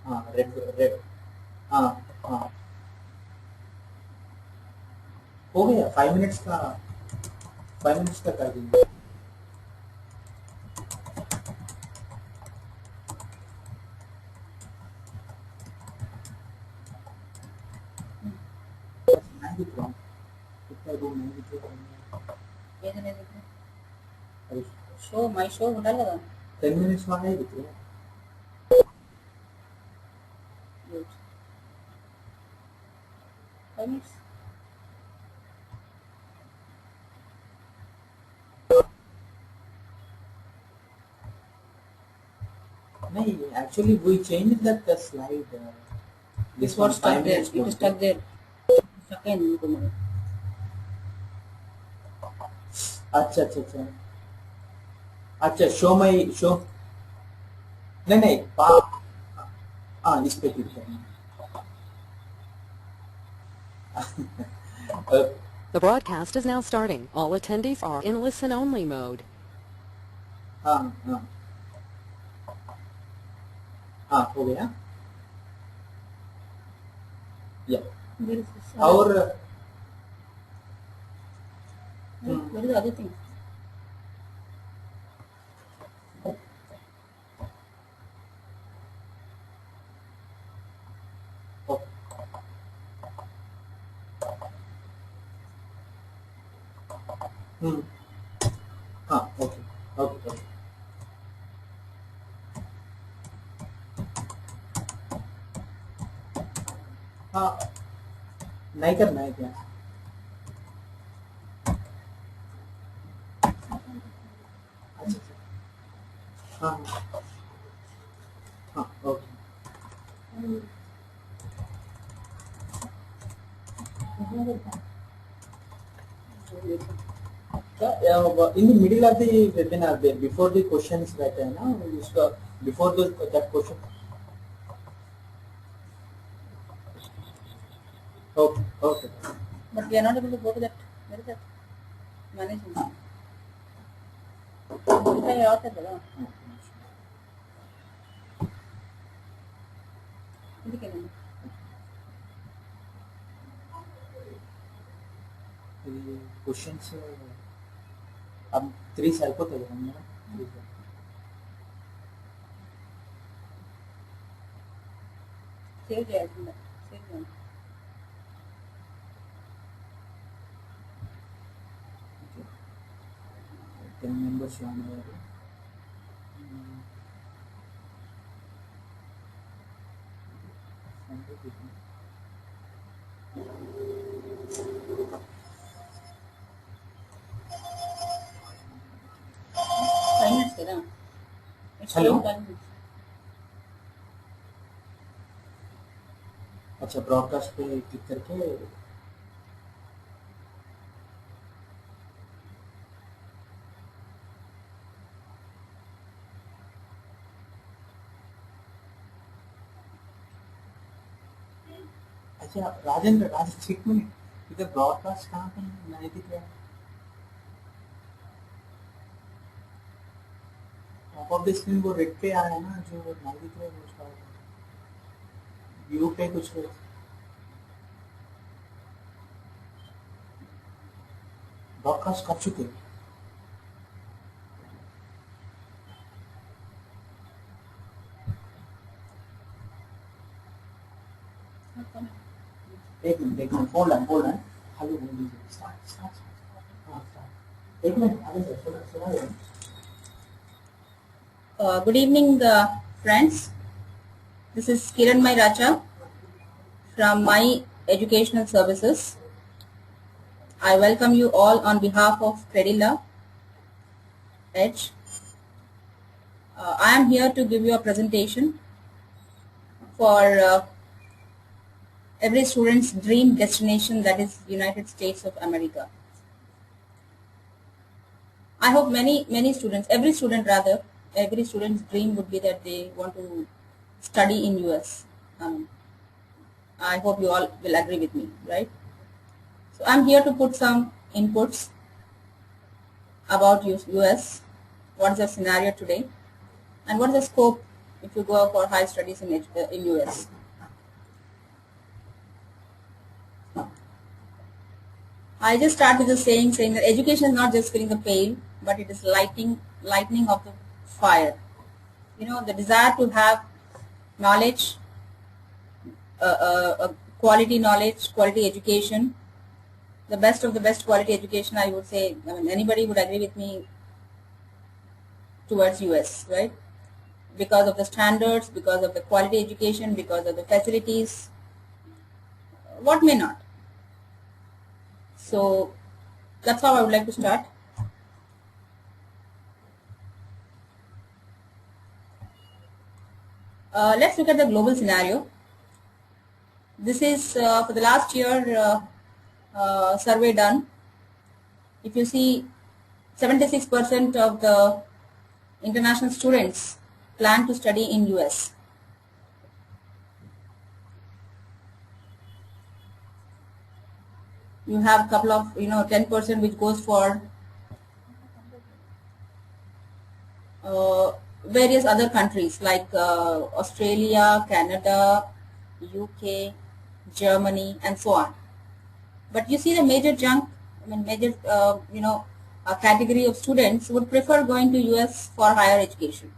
हाँ red red. हाँ हाँ हो गया 5 मिनट्स का। 5 मिनट्स का कर दीजिए। मैं दिख रहा हूँ कितना रूम नहीं दिख रहा है। शो माई शो होना लगा 10 मिनट्स में नहीं दिख रहा है। Good. 5 minutes. नहीं actually we changed that the slide. This was stuck there. It is stuck there. Stuck in तुम्हारे। अच्छा अच्छा अच्छा अच्छा शो माई शो। नहीं नहीं हाँ इस पे क्लिक करना। The broadcast is now starting. All attendees are in listen-only mode. हाँ हाँ हाँ हो गया या और where is the other thing? Oh. हाँ ओके ओके ओके हाँ नहीं करना है क्या। अच्छा अच्छा हाँ हाँ okay in the middle of the webinar there before the questions रहते हैं ना उसका before the that question. Okay okay but we are not able to go to that. Where is that management क्या याद है बड़ा क्वेश्चंस अब 3 సరిపోతుంది కదా మేడం 3 సేవ్ చేయాల్సిందే సేవ్ చేయండి 10 మెంబర్స్ జాయిన్ అయ్యారు ఫైనాన్స్ కదా हेलो अच्छा ब्रॉडकास्ट पे क्लिक करके अच्छा राजेंद्र राजेंद्र एक मिनट इधर ब्रॉडकास्ट कहाँ पे नहीं दिख रहा है। टॉप ऑफ द स्क्रीन वो रेड पे आया है ना जो नहीं दिख रहा है उसका व्यू पे कुछ ब्रॉडकास्ट कर चुके हैं। एक मिनट फोन है हेलो बोल दीजिए स्टार्ट स्टार्ट हाँ स्टार्ट एक मिनट आगे से सुना good evening friends, this is Kiran Mairacha from My Educational Services. I welcome you all on behalf of Credila Edge. I am here to give you a presentation for every student's dream destination, that is United States of America. I hope many students, every student's dream would be that they want to study in US. I hope you all will agree with me, right? So I'm here to put some inputs about US, what is the scenario today, and what is the scope if you go for higher studies in US. I just start with the saying that education is not just filling the pail, but it is lightning of the fire. You know, the desire to have knowledge, quality knowledge, quality education, the best of the best quality education, I would say. I mean, anybody would agree with me towards US, right? Because of the standards, because of the quality education, because of the facilities, what may not. So that's how I would like to start. Let's look at the global scenario. This is for the last year survey done. If you see, 76% of the international students plan to study in US. You have a couple of, 10% which goes for various other countries like Australia, Canada, UK, Germany, and so on. But you see the major chunk, a category of students would prefer going to US for higher education.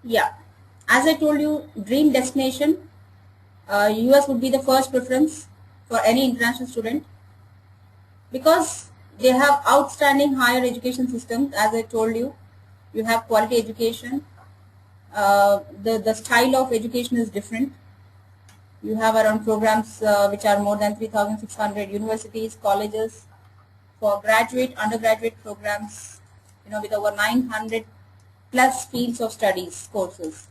Yeah, as I told you, dream destination, US would be the first preference for any international student because they have outstanding higher education systems. As I told you, you have quality education. The style of education is different. You have around programs which are more than 3,600 universities, colleges for graduate, undergraduate programs, with over 900 plus fields of studies, courses.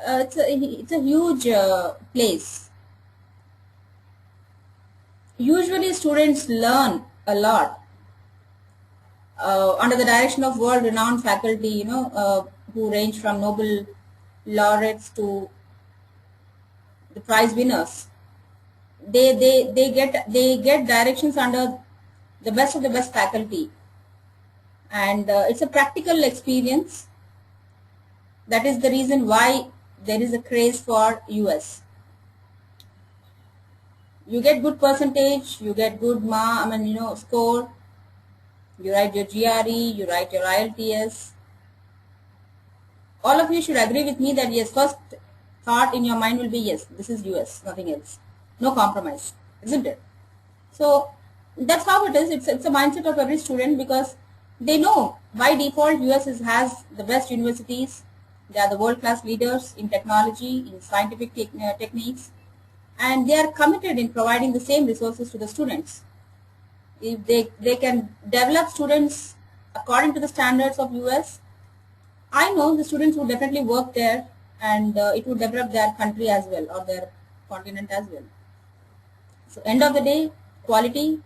It's a huge place. Usually students learn a lot under the direction of world-renowned faculty, who range from Nobel laureates to the prize winners. They get directions under the best of the best faculty, and it's a practical experience. That is the reason why there is a craze for US. You get good percentage, you get good score, you write your GRE, you write your IELTS. All of you should agree with me that yes, first thought in your mind will be yes, this is US, nothing else. No compromise, isn't it? So that's how it is. It's a mindset of every student because they know by default US has the best universities. They are the world-class leaders in technology, in scientific techniques, and they are committed in providing the same resources to the students. If they can develop students according to the standards of US, I know the students would definitely work there, and it would develop their country as well, or their continent as well. So end of the day, quality,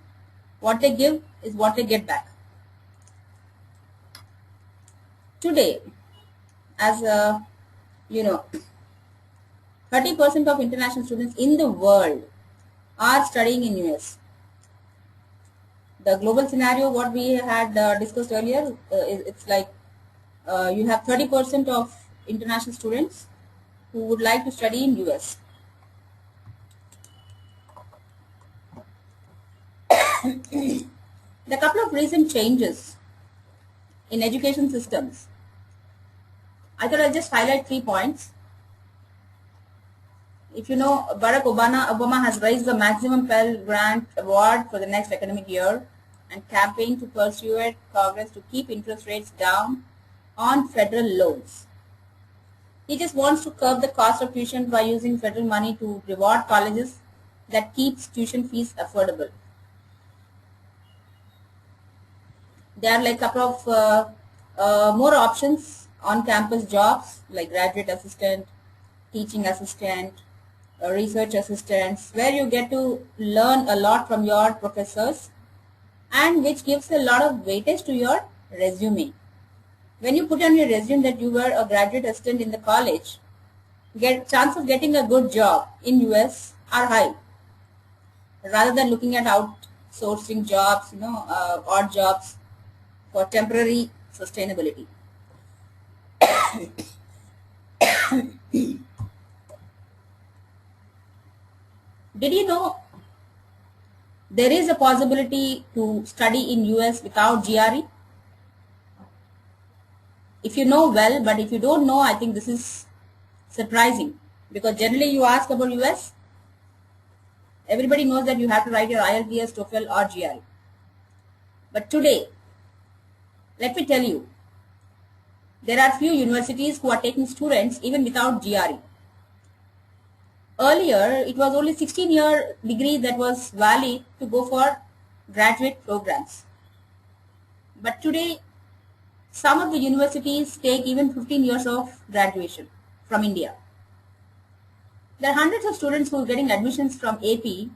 what they give is what they get back. Today, as 30% of international students in the world are studying in US. The global scenario, what we had discussed earlier, it's like you have 30% of international students who would like to study in US. The couple of recent changes in education systems, I thought I'll just highlight 3 points. If you know, Barack Obama has raised the maximum Pell Grant award for the next academic year and campaign to pursue Congress to keep interest rates down on federal loans. He just wants to curb the cost of tuition by using federal money to reward colleges that keeps tuition fees affordable. There are like a couple of more options on campus jobs like graduate assistant, teaching assistant, research assistants, where you get to learn a lot from your professors and which gives a lot of weightage to your resume. When you put on your resume that you were a graduate assistant in the college, chance of getting a good job in US are high, rather than looking at outsourcing jobs, odd jobs for temporary sustainability. Did you know there is a possibility to study in US without GRE? If you know, well, but if you don't know, I think this is surprising, because generally you ask about US, everybody knows that you have to write your IELTS, TOEFL or GRE. But today, let me tell you, there are few universities who are taking students even without GRE. Earlier, it was only 16-year degree that was valid to go for graduate programs. But today, some of the universities take even 15 years of graduation from India. There are hundreds of students who are getting admissions from AP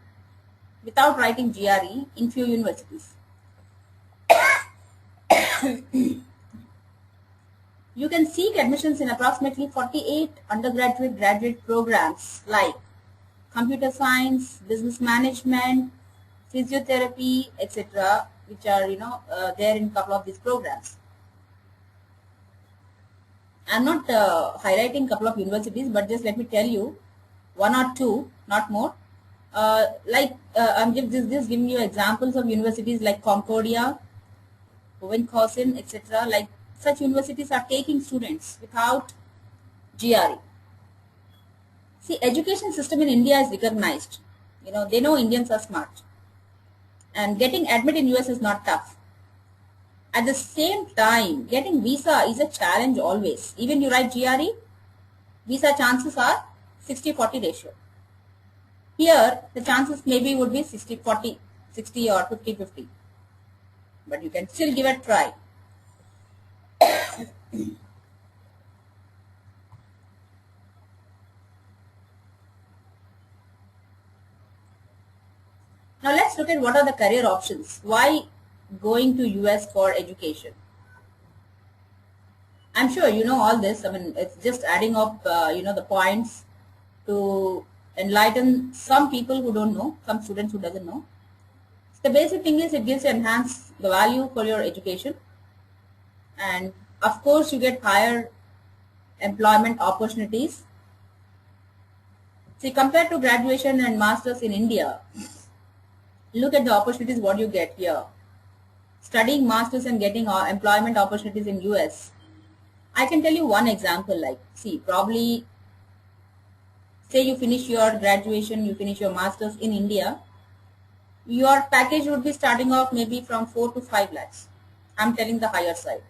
without writing GRE in few universities. You can seek admissions in approximately 48 undergraduate graduate programs like computer science, business management, physiotherapy, etc., which are there in a couple of these programs. I'm not highlighting a couple of universities, but just let me tell you one or two, not more. I'm just giving you examples of universities like Concordia, Owen Cousin, etc. Like such universities are taking students without GRE. See, education system in India is recognized. They know Indians are smart. And getting admitted in US is not tough. At the same time, getting visa is a challenge always. Even you write GRE, visa chances are 60-40 ratio. Here, the chances maybe would be 60-40, 60 or 50-50. But you can still give it a try. Now let's look at what are the career options. Why going to US for education? I'm sure you know all this. I mean, it's just adding up, the points to enlighten some people who don't know, some students who doesn't know. The basic thing is it gives you enhance the value for your education, and of course you get higher employment opportunities. See, compared to graduation and masters in India, look at the opportunities what you get here. Studying masters and getting employment opportunities in US. I can tell you one example, like, see, probably say you finish your graduation, you finish your masters in India, your package would be starting off maybe from 4 to 5 lakhs. I'm telling the higher side.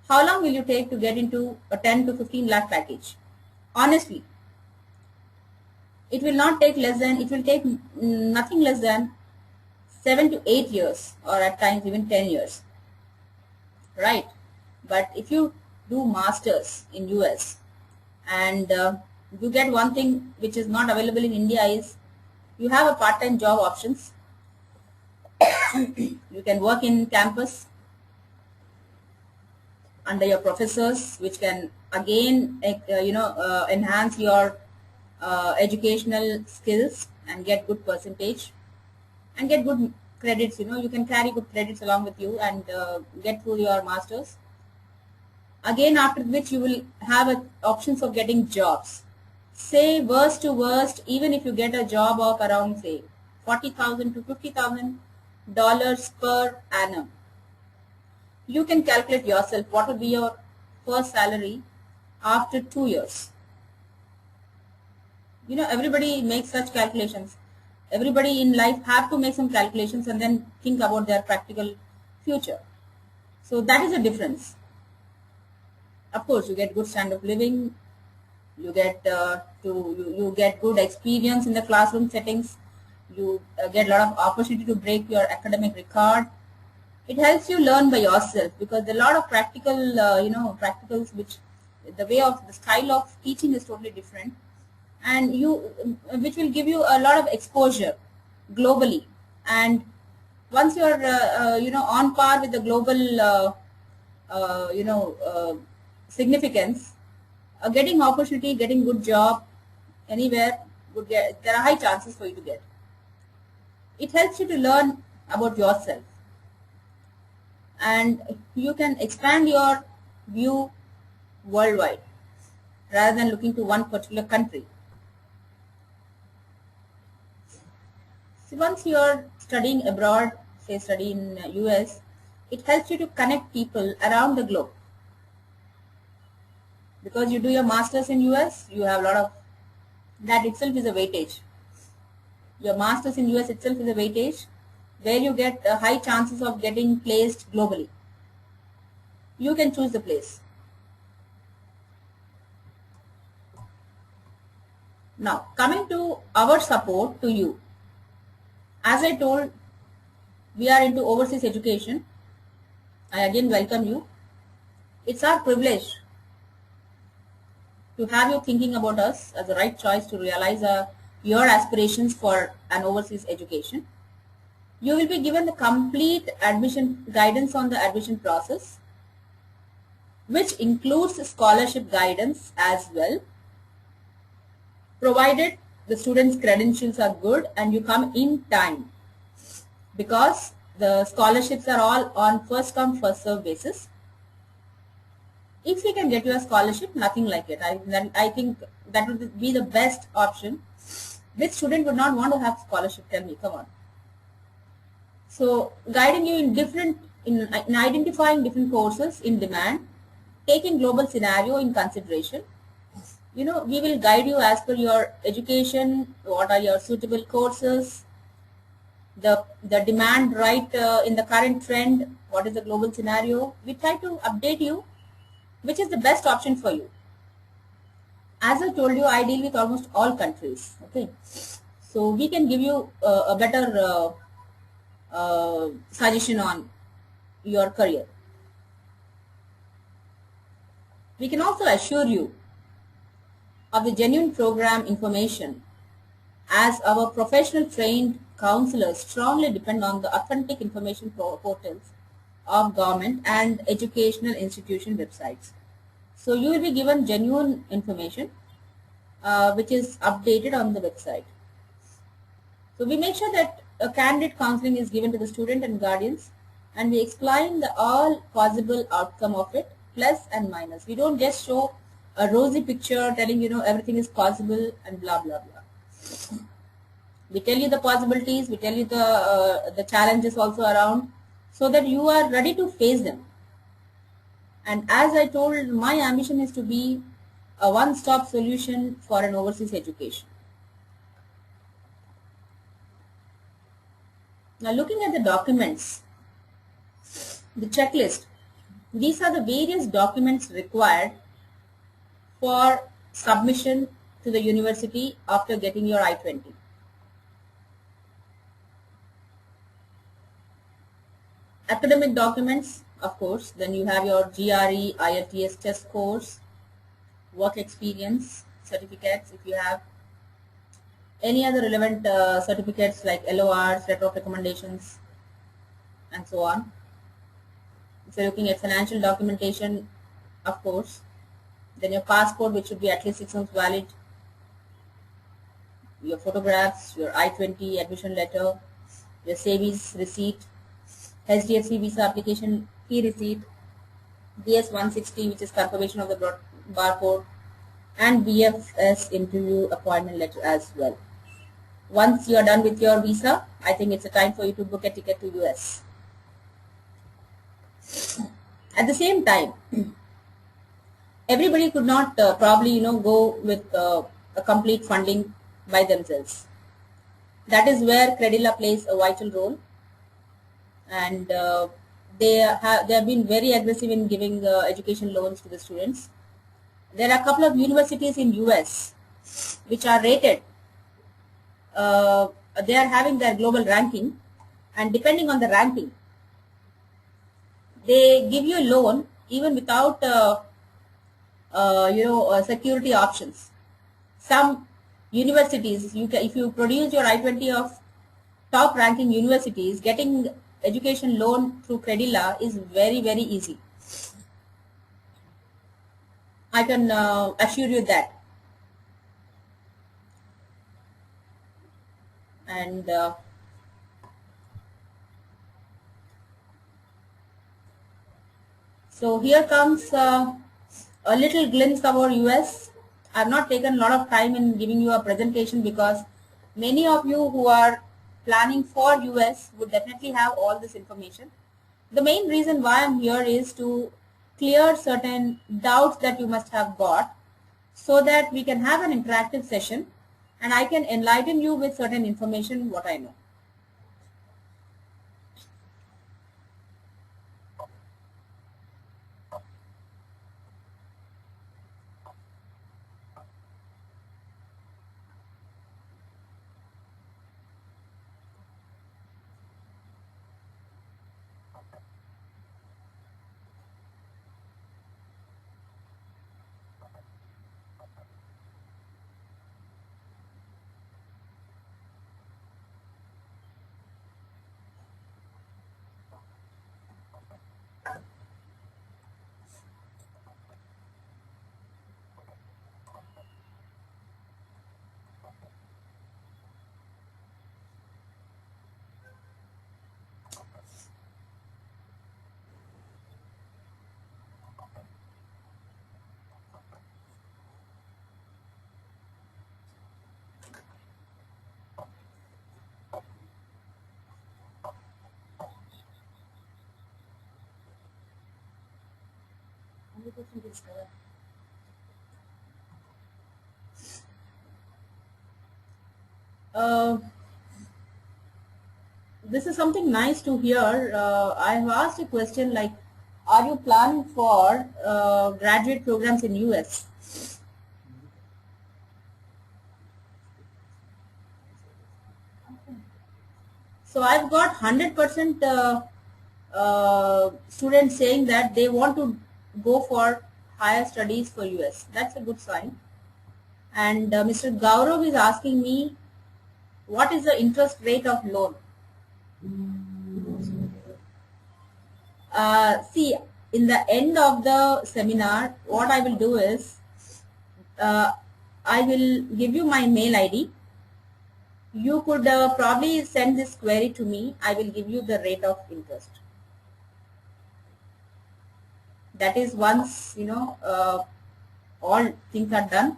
How long will you take to get into a 10 to 15 lakh package? Honestly, it will not take less than, it will take nothing less than 7 to 8 years, or at times even 10 years, right? But if you do masters in US and you get one thing which is not available in India is you have a part-time job options. You can work in campus under your professors, which can again enhance your educational skills and get good percentage and get good credits. You can carry good credits along with you and get through your masters. Again, after which you will have options of getting jobs. Say worst to worst, even if you get a job of around say $40,000 to $50,000 per annum, you can calculate yourself what will be your first salary after 2 years. Everybody makes such calculations. everybody in life have to make some calculations and then think about their practical future. So that is the difference. Of course, you get good standard of living, you get you get good experience in the classroom settings, you get a lot of opportunity to break your academic record. It helps you learn by yourself because there are a lot of practical practicals which the style of teaching is totally different, and which will give you a lot of exposure globally. And once you are on par with the global significance, getting opportunity, getting good job anywhere there are high chances for you to get. It helps you to learn about yourself, and you can expand your view worldwide rather than looking to one particular country. So once you are studying abroad, say study in US, it helps you to connect people around the globe. Because you do your masters in US, you have a lot of, that itself is a weightage. Your masters in US itself is a weightage where you get high chances of getting placed globally. You can choose the place. Now, coming to our support to you. As I told, we are into overseas education. I again welcome you. It's our privilege to have you thinking about us as the right choice to realize your aspirations for an overseas education. You will be given the complete admission guidance on the admission process, which includes scholarship guidance as well, provided the student's credentials are good and you come in time, because the scholarships are all on first come first serve basis. If we can get you a scholarship, nothing like it. I think that would be the best option. Which student would not want to have scholarship? Tell me, come on. So guiding you in identifying different courses in demand, taking global scenario in consideration. We will guide you as per your education, what are your suitable courses, the demand right in the current trend, what is the global scenario. We try to update you which is the best option for you. As I told you, I deal with almost all countries. Okay, so we can give you a better suggestion on your career. We can also assure you of the genuine program information, as our professional trained counselors strongly depend on the authentic information portals of government and educational institution websites. So you will be given genuine information which is updated on the website. So we make sure that a candidate counseling is given to the student and guardians, and we explain the all possible outcome of it, plus and minus. We don't just show a rosy picture telling everything is possible and blah blah blah. We tell you the possibilities, we tell you the challenges also around, so that you are ready to face them. And as I told, my ambition is to be a one-stop solution for an overseas education. Now looking at the documents, the checklist, these are the various documents required for submission to the university after getting your I-20. Academic documents, of course, then you have your GRE, IELTS test scores, work experience certificates, if you have any other relevant certificates like LORs, letter of recommendations, and so on. If you're looking at financial documentation, of course, then your passport, which should be at least 6 months valid, your photographs, your I-20 admission letter, your savings receipt, HDFC visa application fee receipt, DS-160, which is confirmation of the barcode, and BFS interview appointment letter as well. Once you are done with your visa, I think it's a time for you to book a ticket to US. At the same time, everybody could not probably go with a complete funding by themselves. That is where Credila plays a vital role, and they have been very aggressive in giving education loans to the students. There are a couple of universities in US which are rated. Uh, they are having their global ranking, and depending on the ranking, they give you a loan even without security options. Some universities, if you produce your I-20 of top ranking universities, getting education loan through Credila is very, very easy. I can assure you that. And so here comes a little glimpse about US. I have not taken a lot of time in giving you a presentation because many of you who are planning for US would definitely have all this information. The main reason why I'm here is to clear certain doubts that you must have got so that we can have an interactive session and I can enlighten you with certain information what I know. Uh, this is something nice to hear. I have asked a question like, are you planning for graduate programs in US? So I've got 100% students saying that they want to go for higher studies for US. That's a good sign. And Mr. Gaurav is asking me, what is the interest rate of loan? See, in the end of the seminar, what I will do is, I will give you my mail ID. You could probably send this query to me. I will give you the rate of interest. That is once, all things are done,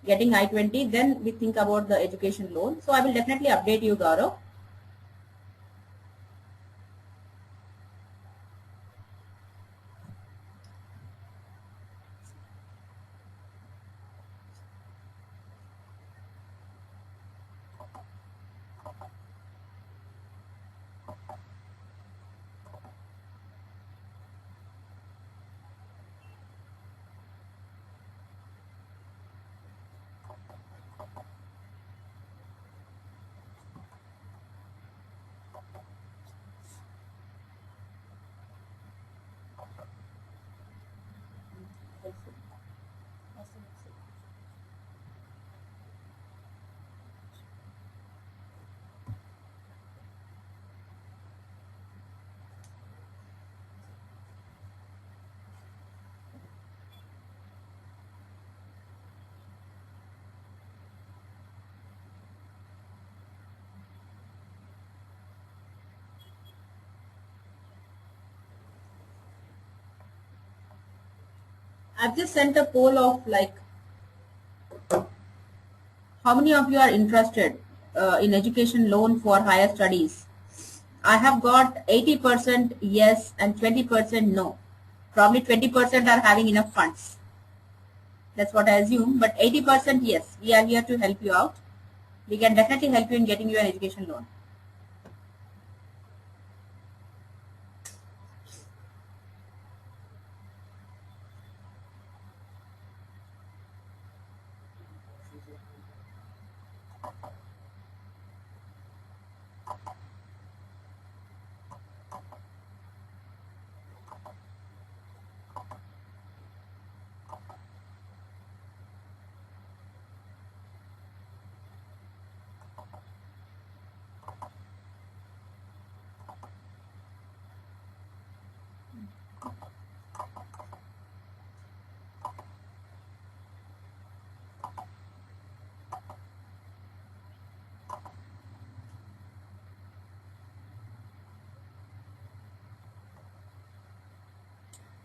getting I-20, then we think about the education loan. So I will definitely update you, Gaurav. I've just sent a poll of like, how many of you are interested in education loan for higher studies? I have got 80% yes and 20% no. Probably 20% are having enough funds. That's what I assume. But 80% yes, we are here to help you out. We can definitely help you in getting you an education loan.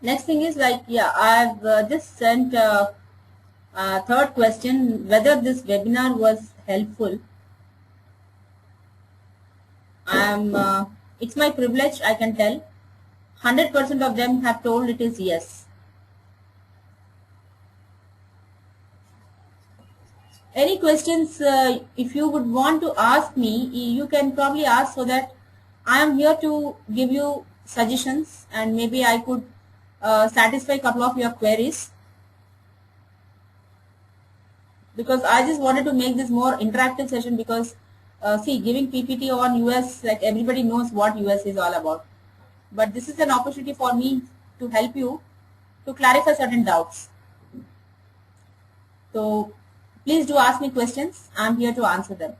Next thing is like, yeah, I've just sent third question, whether this webinar was helpful. It's my privilege, I can tell. 100% of them have told it is yes. Any questions, if you would want to ask me, you can probably ask, so that I am here to give you suggestions and maybe I could satisfy a couple of your queries. Because I just wanted to make this more interactive session, because see, giving PPT on US, like everybody knows what US is all about. But this is an opportunity for me to help you to clarify certain doubts. So please do ask me questions. I'm here to answer them.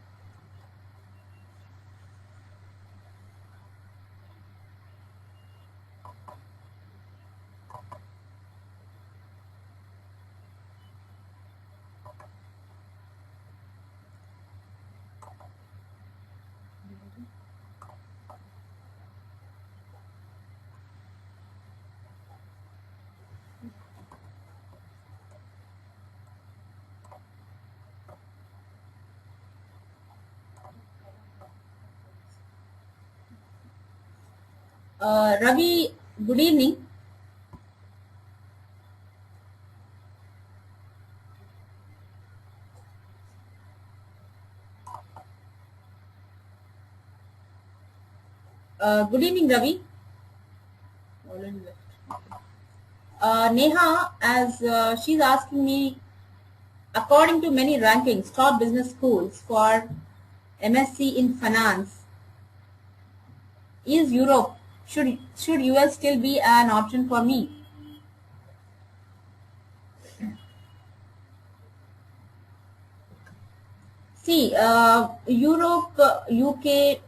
Ravi, good evening. Good evening, Ravi. Neha, as she's asking me, according to many rankings, top business schools for MSc in finance, is Europe, should US still be an option for me? See, Europe, UK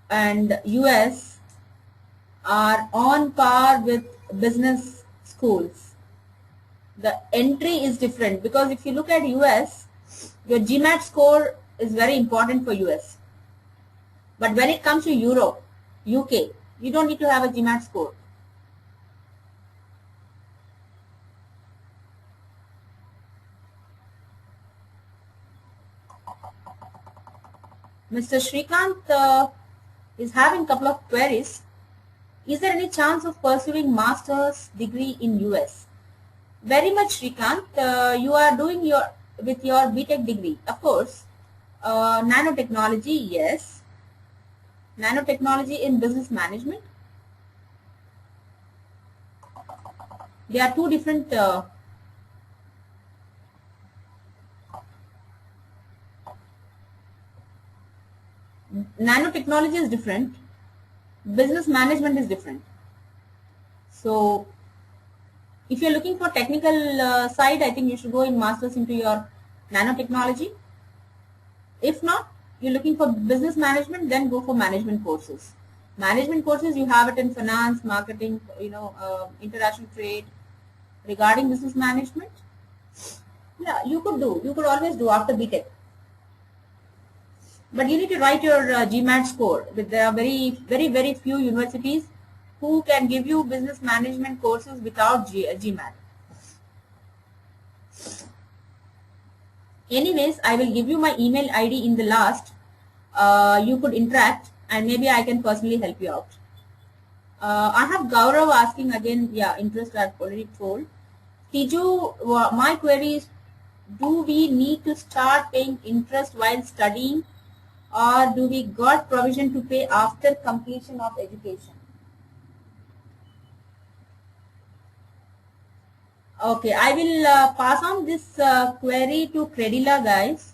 and US are on par with business schools. The entry is different, because if you look at US, your GMAT score is very important for US. But when it comes to Europe, UK, you don't need to have a GMAT score. Mr. Shrikant is having a couple of queries. Is there any chance of pursuing master's degree in US? Very much, Shrikant. You are doing with your BTech degree, of course. Nanotechnology, yes. Nanotechnology in business management. They are two different nanotechnology is different, business management is different. So if you're looking for technical side, I think you should go in masters into your nanotechnology. If not, you're looking for business management, then go for management courses. Management courses, you have it in finance, marketing, international trade. Regarding business management, yeah, you could always do after BTech. But you need to write your GMAT score. But there are very few universities who can give you business management courses without GMAT. Anyways, I will give you my email ID in the last. You could interact and maybe I can personally help you out. I have Gaurav asking again, yeah, interest I've already told. Tiju, my query is, do we need to start paying interest while studying, or do we got provision to pay after completion of education? Okay, I will pass on this query to Credila guys.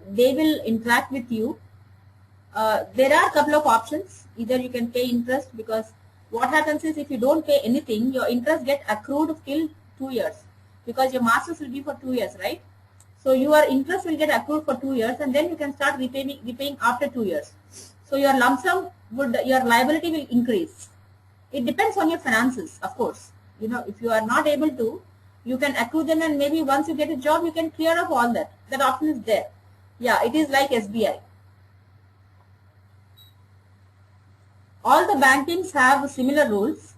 They will interact with you. There are a couple of options. Either you can pay interest, because what happens is if you don't pay anything, your interest get accrued till 2 years, because your masters will be for 2 years, right? So your interest will get accrued for 2 years, and then you can start repaying after 2 years. So your lump sum your liability will increase. It depends on your finances, of course. You know, if you are not able to, you can accrue them, and maybe once you get a job, you can clear off all that. That option is there. Yeah, it is like SBI. All the bankings have similar rules.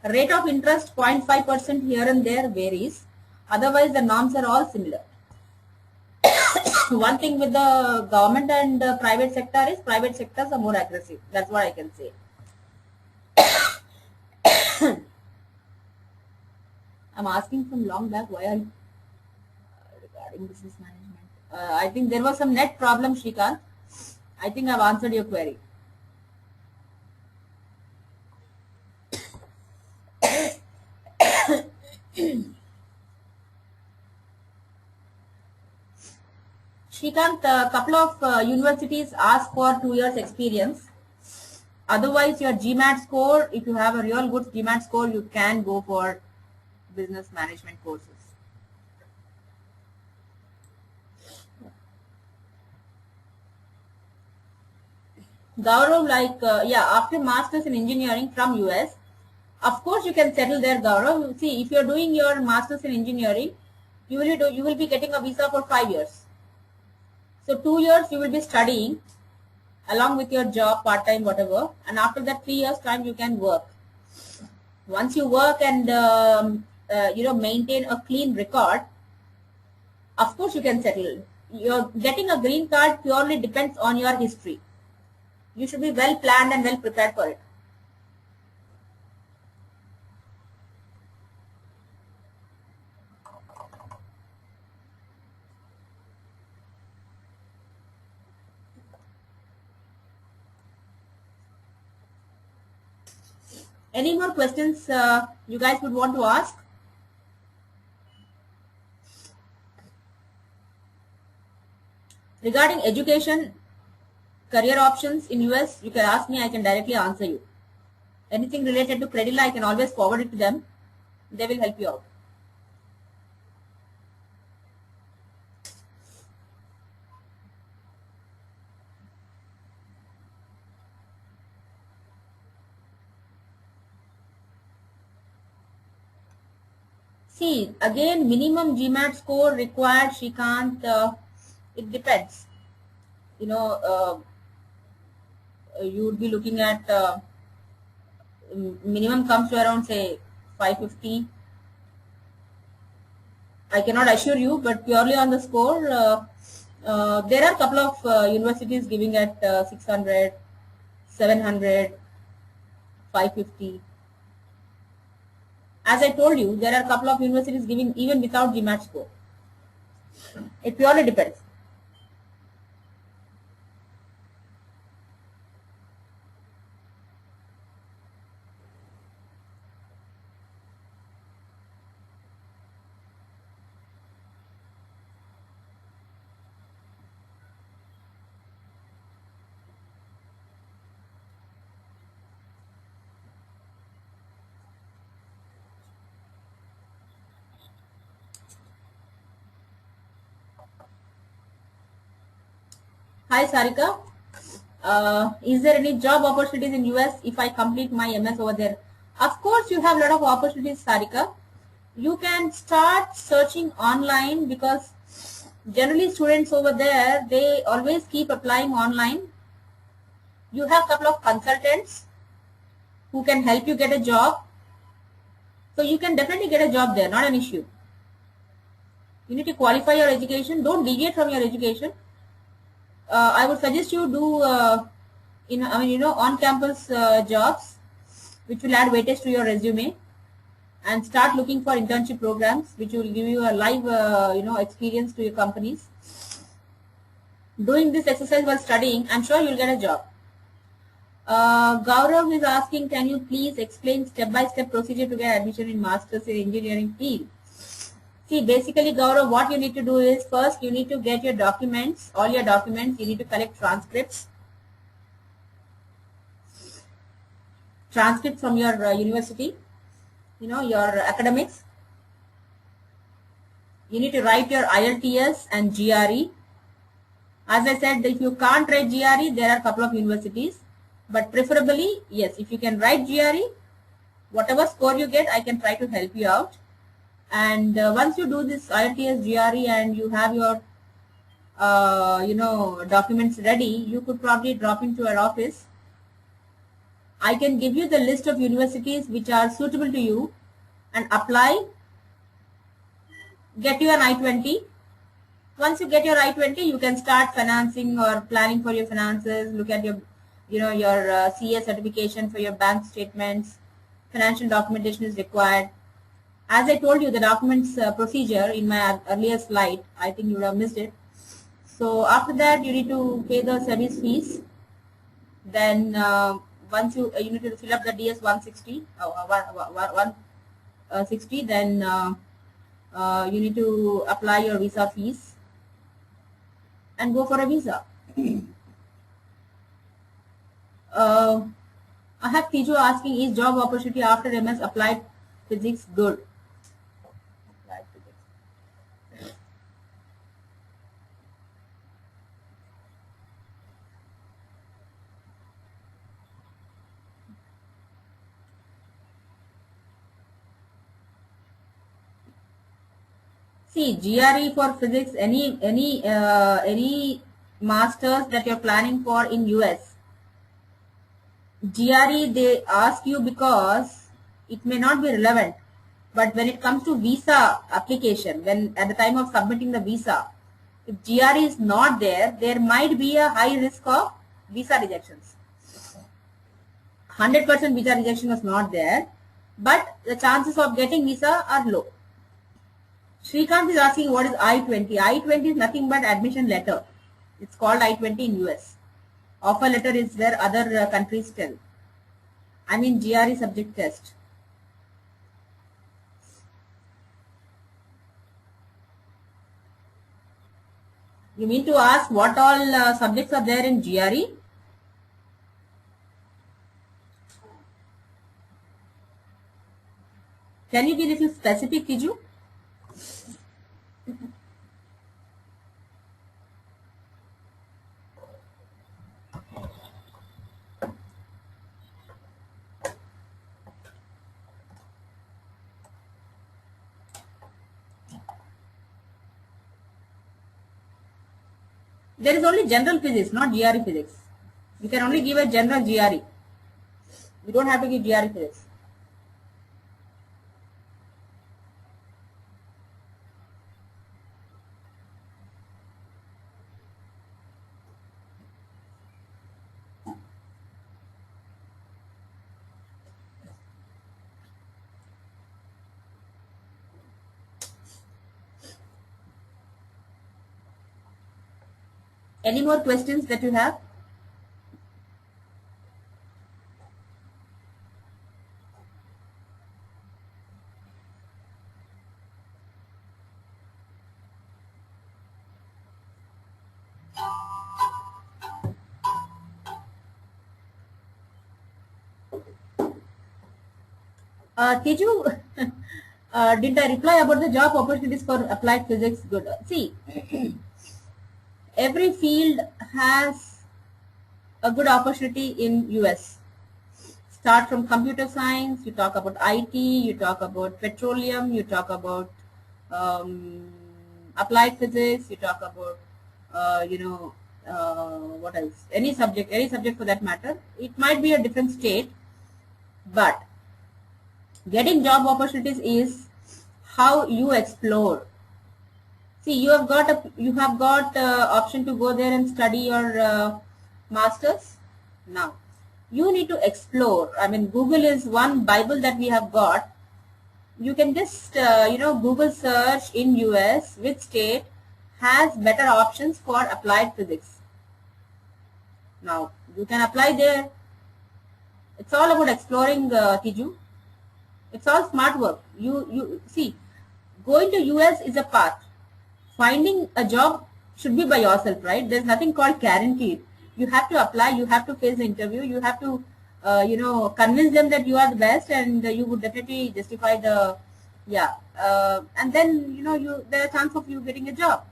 Rate of interest 0.5% here and there varies. Otherwise, the norms are all similar. One thing with the government and private sector is private sectors are more aggressive. That's what I can say. I'm asking from long back, why are you regarding business management? I think there was some net problem, Shrikant. I think I've answered your query. Shrikant, a couple of universities ask for 2 years experience. Otherwise, your GMAT score, if you have a real good GMAT score, you can go for business management courses. Gaurav, after masters in engineering from US, of course you can settle there, Gaurav. See, if you're doing your masters in engineering, you will be getting a visa for 5 years. So 2 years you will be studying along with your job, part-time, whatever, and after that 3 years time you can work. Once you work and maintain a clean record, of course you can settle. You're getting a green card purely depends on your history. You should be well planned and well prepared for it. Any more questions you guys would want to ask? Regarding education, career options in US, you can ask me, I can directly answer you. Anything related to Credila, I can always forward it to them. They will help you out. See, again, minimum GMAT score required, Shrikant, it depends. You know, you would be looking at minimum comes to around, say, 550. I cannot assure you, but purely on the score, there are a couple of universities giving at 600, 700, 550. As I told you, there are a couple of universities giving even without GMAT score. It purely depends. Hi Sarika, is there any job opportunities in US if I complete my MS over there? Of course you have a lot of opportunities, Sarika. You can start searching online, because generally students over there, they always keep applying online. You have a couple of consultants who can help you get a job. So you can definitely get a job there, not an issue. You need to qualify your education. Don't deviate from your education. I would suggest you do, on-campus jobs, which will add weightage to your resume. and start looking for internship programs which will give you a live experience to your companies. Doing this exercise while studying, I'm sure you'll get a job. Gaurav is asking, can you please explain step-by-step procedure to get admission in Masters in Engineering field? See, basically, Gaurav, what you need to do is, first you need to get your documents, all your documents. You need to collect transcripts from your university, your academics. You need to write your IELTS and GRE. As I said, if you can't write GRE, there are a couple of universities. But preferably, yes, if you can write GRE, whatever score you get, I can try to help you out. And once you do this IELTS, GRE, and you have your, documents ready, you could probably drop into our office. I can give you the list of universities which are suitable to you and apply, get you an I-20. Once you get your I-20, you can start financing or planning for your finances, look at your CA certification for your bank statements. Financial documentation is required. As I told you, the documents procedure in my earlier slide, I think you would have missed it. So after that, you need to pay the service fees. Then once you need to fill up the DS 160, 160, then you need to apply your visa fees and go for a visa. I have Tijo asking, is job opportunity after MS applied physics good? Applied physics. See, GRE for physics, any masters that you're planning for in US, GRE they ask you because it may not be relevant, but when it comes to visa application, when at the time of submitting the visa, if GRE is not there, there might be a high risk of visa rejections. 100% visa rejection was not there, but the chances of getting visa are low. Srikanth is asking, what is I-20? I-20 is nothing but admission letter. It's called I-20 in US. Offer letter is where other countries tell. I mean GRE subject test. You mean to ask what all subjects are there in GRE? Can you be a little specific, Tiju? There is only general physics, not GRE physics. You can only give a general GRE. You don't have to give GRE physics. Any more questions that you have? Tiju, did I reply about the job opportunities for applied physics? Good. See, every field has a good opportunity in US. Start from computer science, you talk about IT, you talk about petroleum, you talk about applied physics, you talk about, what else? Any subject for that matter. It might be a different state, but getting job opportunities is how you explore. See, you have got option to go there and study your masters. Now, you need to explore. I mean, Google is one Bible that we have got. you can just Google search in US which state has better options for applied physics. Now you can apply there. It's all about exploring, Tiju. It's all smart work. You see, going to US is a path. Finding a job should be by yourself, right? There's nothing called guaranteed. You have to apply. You have to face the interview. You have to, convince them that you are the best, and you would definitely justify the, yeah. And then there's a chance of you getting a job.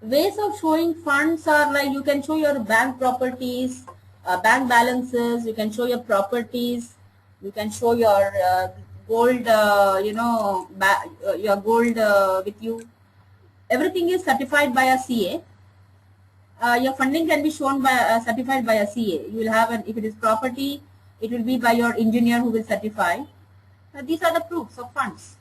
Ways of showing funds are like you can show your bank properties, bank balances. You can show your properties. You can show your gold, your gold with you. Everything is certified by a CA. Your funding can be shown by certified by a CA. You will have if it is property, it will be by your engineer who will certify. These are the proofs of funds.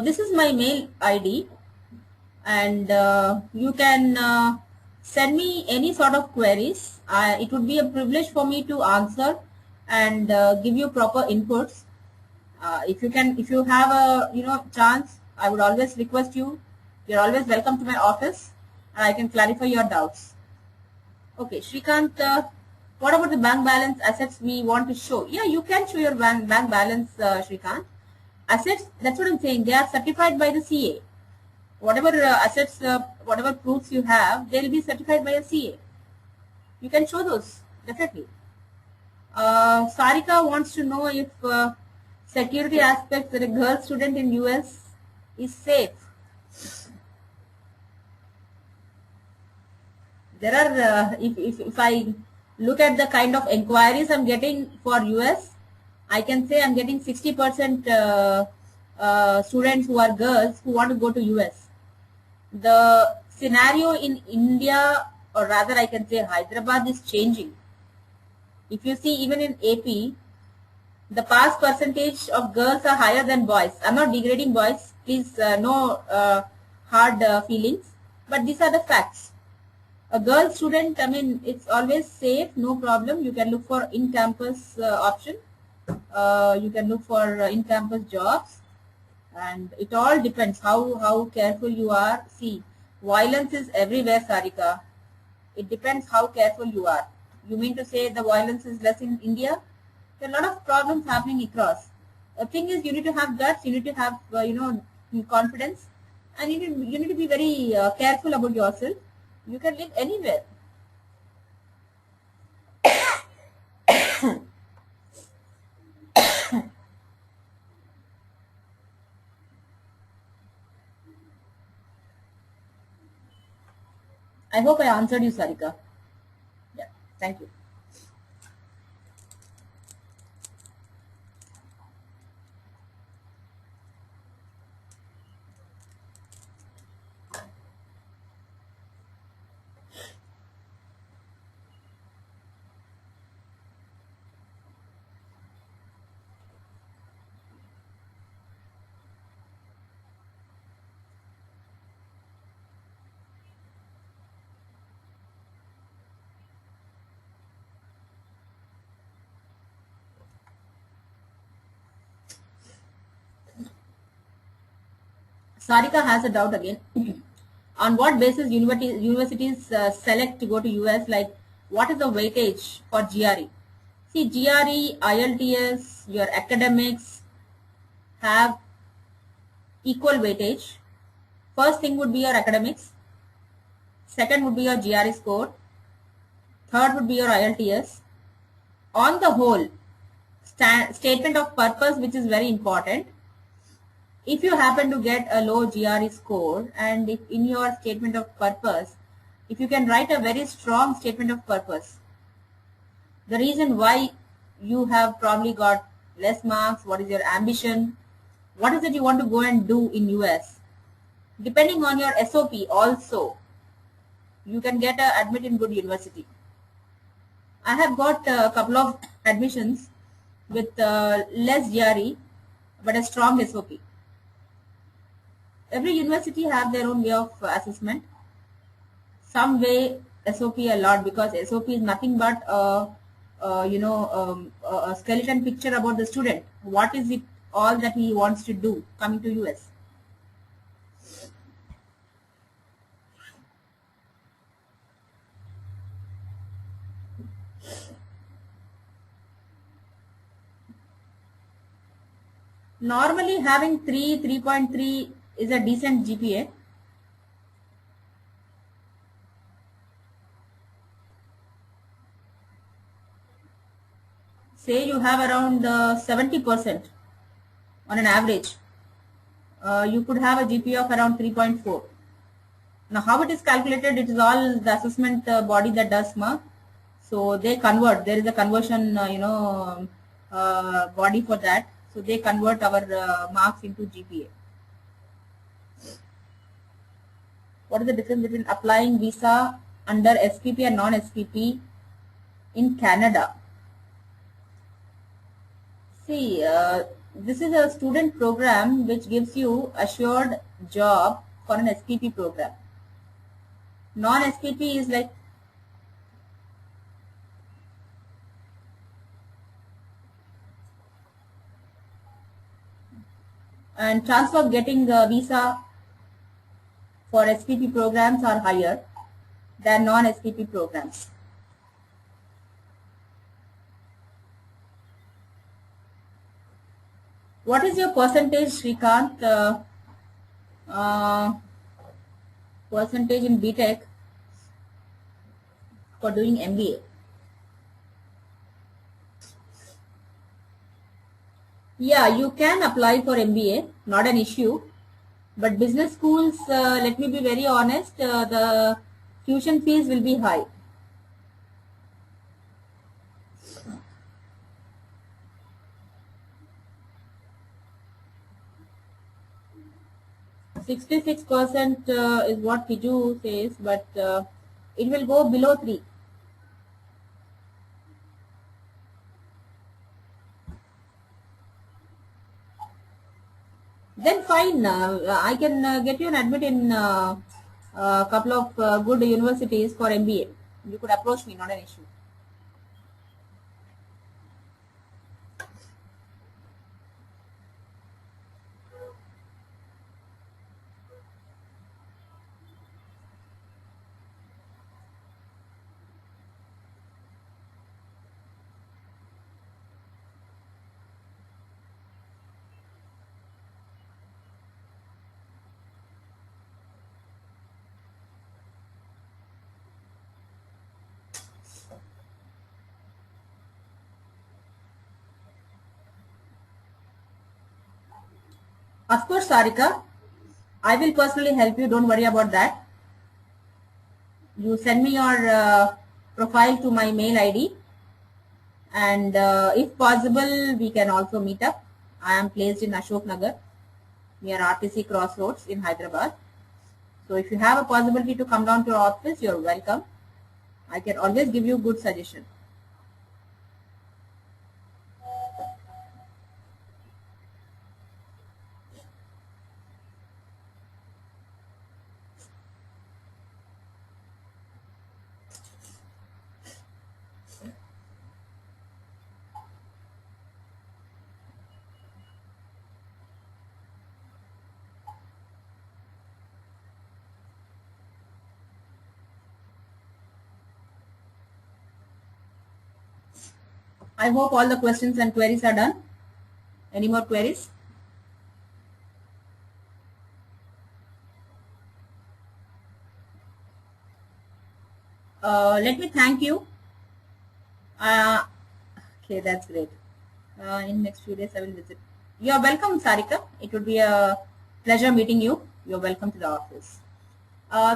This is my mail ID, and you can send me any sort of queries. It would be a privilege for me to answer and give you proper inputs. If you have a chance, I would always request you. You're always welcome to my office, and I can clarify your doubts. Okay, Shrikant, what about the bank balance assets we want to show? Yeah, you can show your bank balance, Shrikant. Assets, that's what I'm saying. They are certified by the CA. Whatever assets, whatever proofs you have, they will be certified by a CA. You can show those, definitely. Sarika wants to know if security aspects that a girl student in US is safe. There are, if I look at the kind of inquiries I'm getting for US, I can say I'm getting 60% students who are girls who want to go to US. The scenario in India, or rather I can say Hyderabad, is changing. If you see, even in AP, the pass percentage of girls are higher than boys. I'm not degrading boys, please, no hard feelings, but these are the facts. A girl student, I mean, it's always safe, no problem. You can look for in-campus option. You can look for in-campus jobs, and it all depends how careful you are. See, violence is everywhere, Sarika. It depends how careful you are. You mean to say the violence is less in India? There are a lot of problems happening across. The thing is, you need to have guts, you need to have confidence, and you need to be very careful about yourself. You can live anywhere. I hope I answered you, Sarika. Yeah, thank you. Sarika has a doubt again. On what basis universities select to go to US? Like, what is the weightage for GRE? See, GRE, IELTS, your academics have equal weightage. First thing would be your academics. Second would be your GRE score. Third would be your IELTS. On the whole, statement of purpose, which is very important. If you happen to get a low GRE score, and if in your statement of purpose, if you can write a very strong statement of purpose, the reason why you have probably got less marks, what is your ambition, what is it you want to go and do in US, depending on your SOP also, you can get a admit in good university. I have got a couple of admissions with less GRE but a strong SOP. Every university have their own way of assessment. Some way SOP a lot, because SOP is nothing but a skeleton picture about the student. What is it all that he wants to do coming to US? Normally having 3.3 is a decent GPA. Say you have around 70% on an average. You could have a GPA of around 3.4. Now how it is calculated, it is all the assessment body that does mark. So they convert, there is a conversion body for that. So they convert our marks into GPA. What is the difference between applying visa under SPP and non-SPP in Canada? See, this is a student program which gives you assured job for an SPP program. Non-SPP is like and chance of getting a visa for SPP programs are higher than non-SPP programs. What is your percentage, Shrikant, percentage in BTech for doing MBA? Yeah, you can apply for MBA, not an issue. But business schools, let me be very honest, the tuition fees will be high. %66% is what Piju says, but it will go below 3. Then fine, I can get you an admit in a couple of good universities for MBA. You could approach me, not an issue. Of course, Sarika, I will personally help you. Don't worry about that. You send me your profile to my mail ID, and if possible, we can also meet up. I am placed in Ashok Nagar near RTC Crossroads in Hyderabad. So if you have a possibility to come down to our office, you're welcome. I can always give you good suggestion. I hope all the questions and queries are done. Any more queries? let me thank you. Okay, that's great. In next few days I will visit. You are welcome, Sarika. It would be a pleasure meeting you. You're welcome to the office.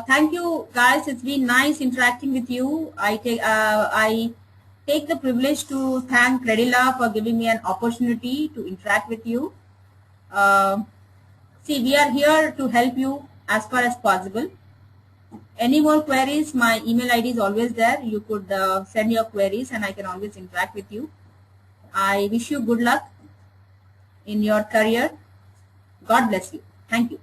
Thank you, guys. It's been nice interacting with you. I take the privilege to thank Credila for giving me an opportunity to interact with you. See, we are here to help you as far as possible. Any more queries, my email ID is always there. You could send your queries and I can always interact with you. I wish you good luck in your career. God bless you. Thank you.